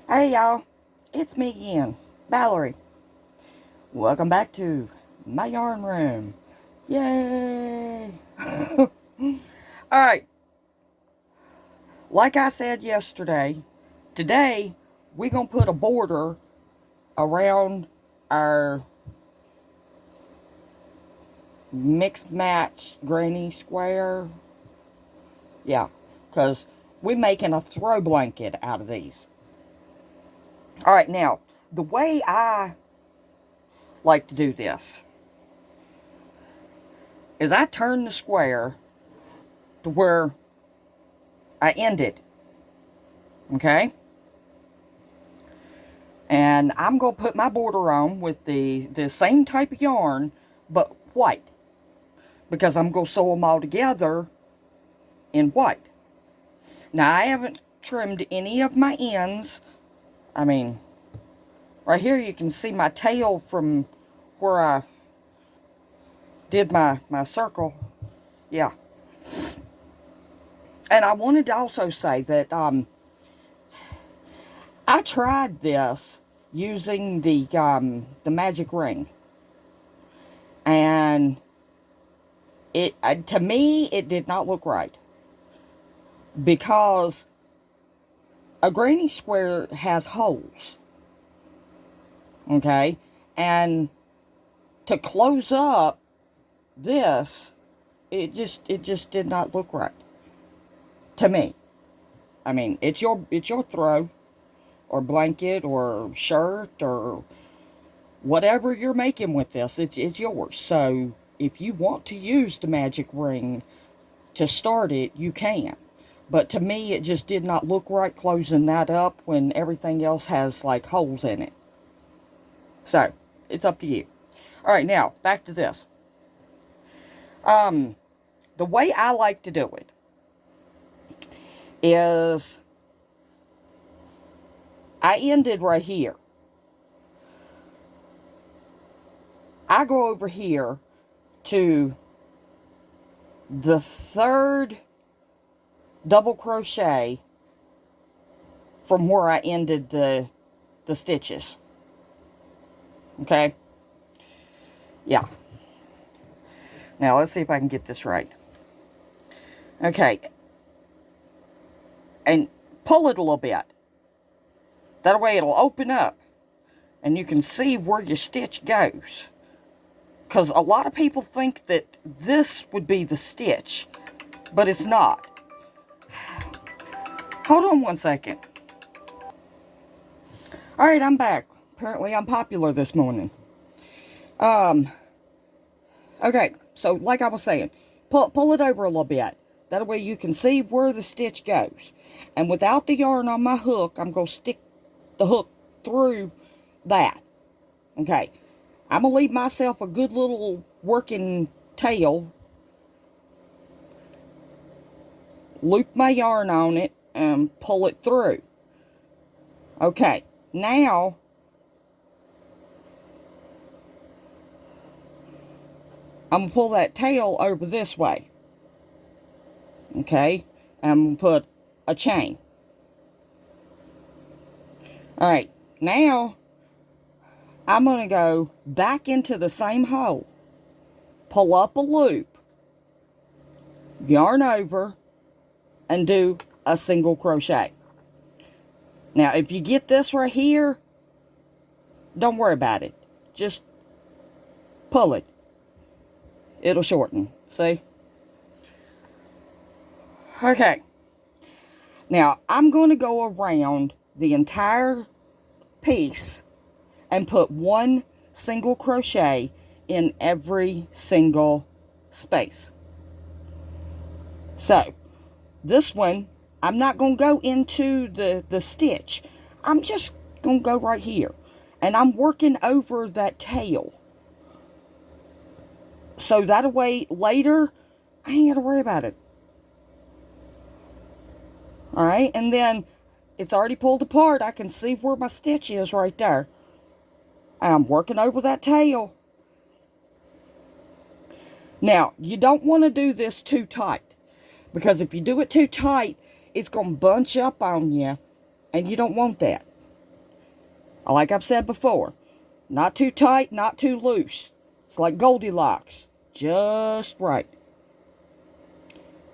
Hey y'all, it's me again, Valerie. Welcome back to my yarn room. Yay! Alright, like I said yesterday, today we're going to put a border around our mixed match granny square. Yeah, because we're making a throw blanket out of these. Alright, now, the way I like to do this is I turn the square to where I end it. Okay? And I'm going to put my border on with the same type of yarn, but white. Because I'm going to sew them all together in white. Now, I haven't trimmed any of my ends. I mean, right here you can see my tail from where I did my circle. Yeah. And I wanted to also say that I tried this using the magic ring. And it to me, it did not look right. Because a granny square has holes. Okay? And to close up this, it just did not look right. To me. I mean, it's your throw, or blanket, or shirt, or whatever you're making with this, it's yours. So, if you want to use the magic ring to start it, you can. But to me, it just did not look right closing that up when everything else has, like, holes in it. So, it's up to you. Alright, now, back to this. The way I like to do it is I ended right here. I go over here to the third double crochet from where I ended the stitches. Okay? Yeah. Now, let's see if I can get this right. Okay. And pull it a little bit. That way it'll open up. And you can see where your stitch goes. Because a lot of people think that this would be the stitch. But it's not. Hold on one second. Alright, I'm back. Apparently I'm popular this morning. Okay, so like I was saying, pull it over a little bit. That way you can see where the stitch goes. And without the yarn on my hook, I'm going to stick the hook through that. Okay, I'm going to leave myself a good little working tail. Loop my yarn on it and pull it through. Okay, now I'm going to pull that tail over this way. Okay, I'm going to put a chain. Alright, now I'm going to go back into the same hole. Pull up a loop. Yarn over. And do a single crochet. Now, if you get this right here, don't worry about it. Just pull it. It'll shorten. See? Okay. Now, I'm going to go around the entire piece and put one single crochet in every single space. So, this one, I'm not going to go into the stitch. I'm just going to go right here. And I'm working over that tail. So that way, later, I ain't got to worry about it. Alright, and then it's already pulled apart. I can see where my stitch is right there. And I'm working over that tail. Now, you don't want to do this too tight. Because if you do it too tight, it's going to bunch up on you. And you don't want that. Like I've said before, not too tight, not too loose. It's like Goldilocks. Just right.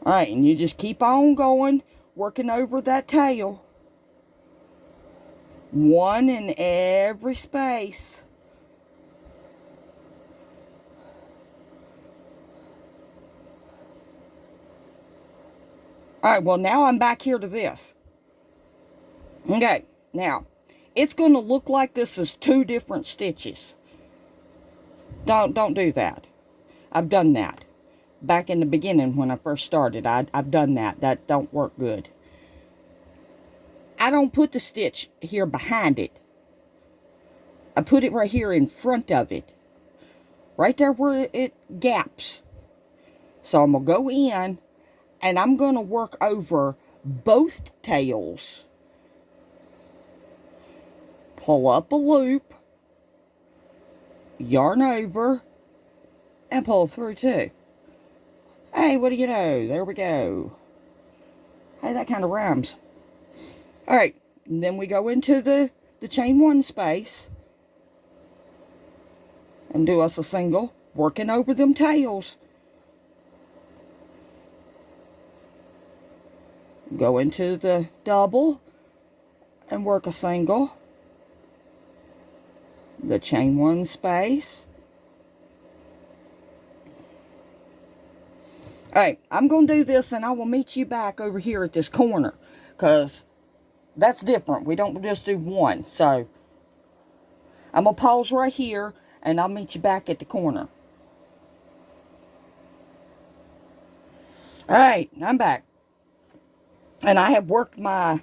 Alright, and you just keep on going, working over that tail. One in every space. Alright, well now I'm back here to this. Okay, now, it's going to look like this is two different stitches. Don't do that. I've done that. Back in the beginning when I first started, I've done that. That don't work good. I don't put the stitch here behind it. I put it right here in front of it. Right there where it gaps. So I'm going to go in and I'm going to work over both tails. Pull up a loop. Yarn over. And pull through too. Hey, what do you know? There we go. Hey, that kind of rhymes. Alright, then we go into the chain one space. And do us a single, working over them tails. Go into the double and work a single. The chain one space. Alright, I'm going to do this and I will meet you back over here at this corner. Because that's different. We don't just do one. So, I'm going to pause right here and I'll meet you back at the corner. Alright, I'm back. And I have worked my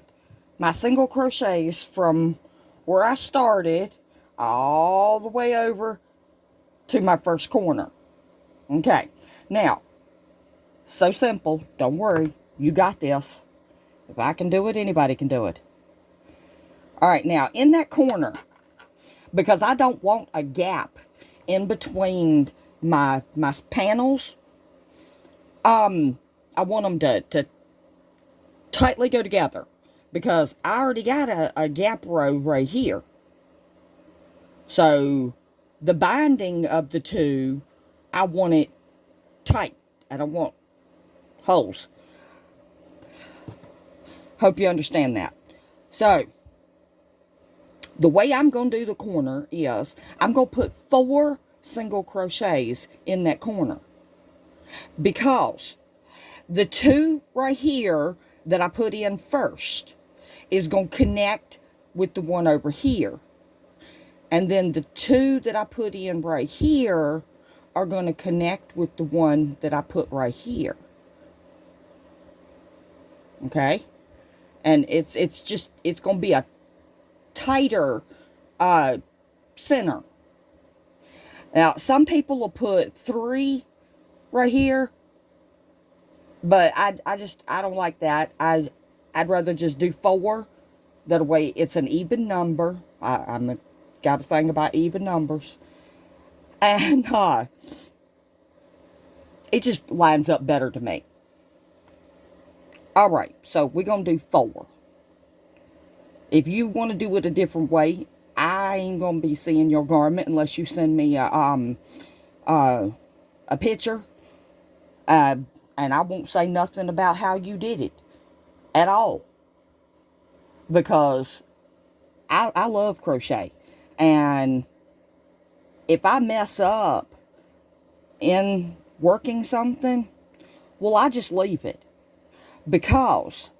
single crochets from where I started all the way over to my first corner. Okay, now, so simple. Don't worry. You got this. If I can do it, anybody can do it. Alright, now, in that corner, because I don't want a gap in between my panels, I want them to tightly go together. Because I already got a gap row right here. So, the binding of the two, I want it tight. I don't want holes. Hope you understand that. So, the way I'm going to do the corner is, I'm going to put 4 single crochets in that corner. Because the 2 right here that I put in first is going to connect with the one over here. And then the 2 that I put in right here are going to connect with the one that I put right here. Okay? And it's going to be a tighter center. Now, some people will put 3 right here, but I don't like that. I'd rather just do 4. That way, it's an even number. I'm got a thing about even numbers, and it just lines up better to me. All right, so we're gonna do 4. If you want to do it a different way, I ain't gonna be seeing your garment unless you send me a picture, and I won't say nothing about how you did it at all, because I love crochet, and if I mess up in working something, well, I just leave it, because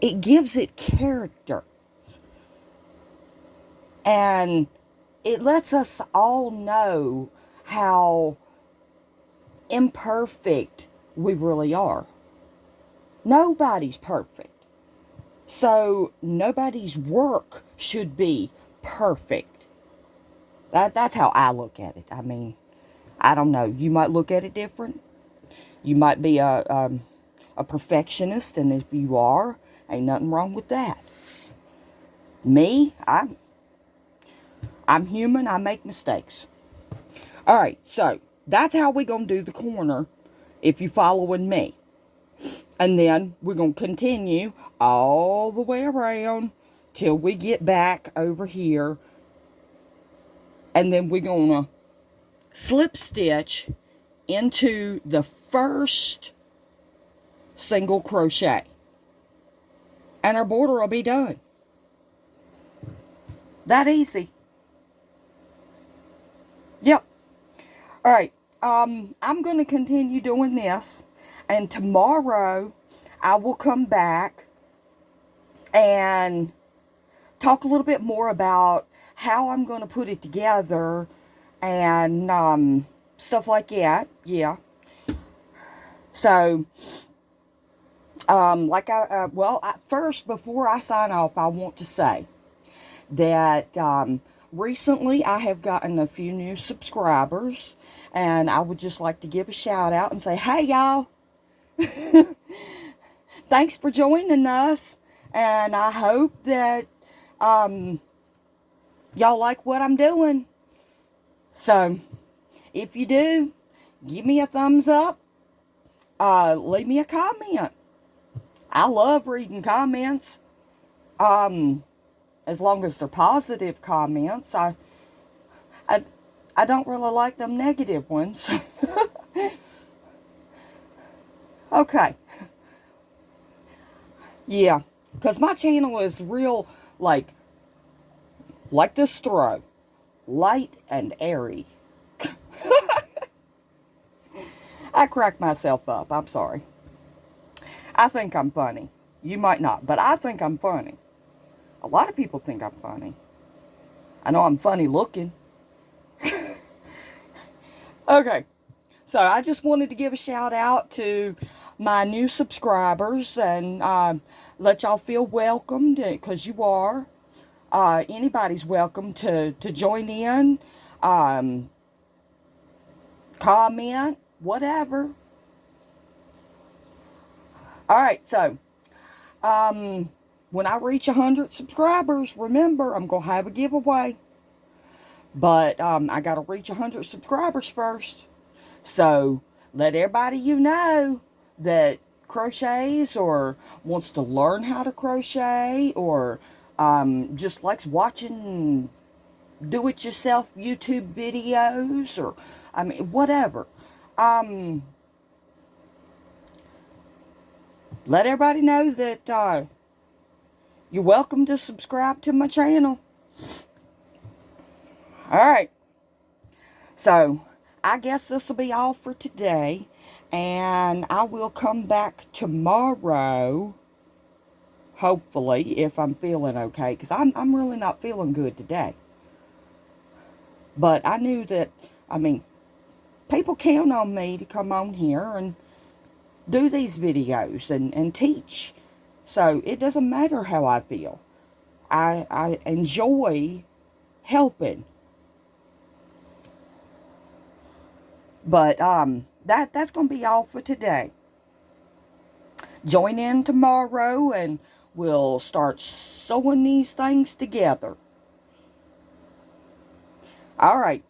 it gives it character. And it lets us all know how imperfect we really are. Nobody's perfect. So nobody's work should be perfect. That's how I look at it. I mean, I don't know. You might look at it different. You might be a perfectionist, and if you are, ain't nothing wrong with that. Me, I'm human. I make mistakes. Alright, so that's how we're going to do the corner if you're following me. And then we're going to continue all the way around till we get back over here, and then we're gonna slip stitch into the first single crochet, and our border will be done. That easy. Yep. All right. I'm going to continue doing this, and tomorrow I will come back and talk a little bit more about how I'm going to put it together and stuff like that. Yeah. So, first, before I sign off, I want to say that recently I have gotten a few new subscribers, and I would just like to give a shout out and say, hey, y'all. Thanks for joining us, and I hope that y'all like what I'm doing. So, if you do, give me a thumbs up. Leave me a comment. I love reading comments. As long as they're positive comments. I don't really like them negative ones. Okay. Yeah, because my channel is real, like this throw. Light and airy. I crack myself up. I'm sorry. I think I'm funny. You might not, but I think I'm funny. A lot of people think I'm funny. I know I'm funny looking. Okay. So I just wanted to give a shout out to my new subscribers and let y'all feel welcomed, because you are. Anybody's welcome to join in, comment, whatever. Alright, so when I reach 100 subscribers, remember, I'm going to have a giveaway. But I got to reach 100 subscribers first. So let everybody you know that crochets or wants to learn how to crochet or just likes watching do-it-yourself YouTube videos or, I mean, whatever. Let everybody know that you're welcome to subscribe to my channel. Alright. So, I guess this will be all for today. And I will come back tomorrow. Hopefully, if I'm feeling okay. Because I'm really not feeling good today. But I knew that, I mean, people count on me to come on here and do these videos and teach. So, it doesn't matter how I feel. I enjoy helping. But that's going to be all for today. Join in tomorrow and we'll start sewing these things together. Alright.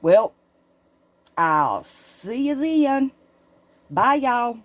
Well, I'll see you then. Bye, y'all.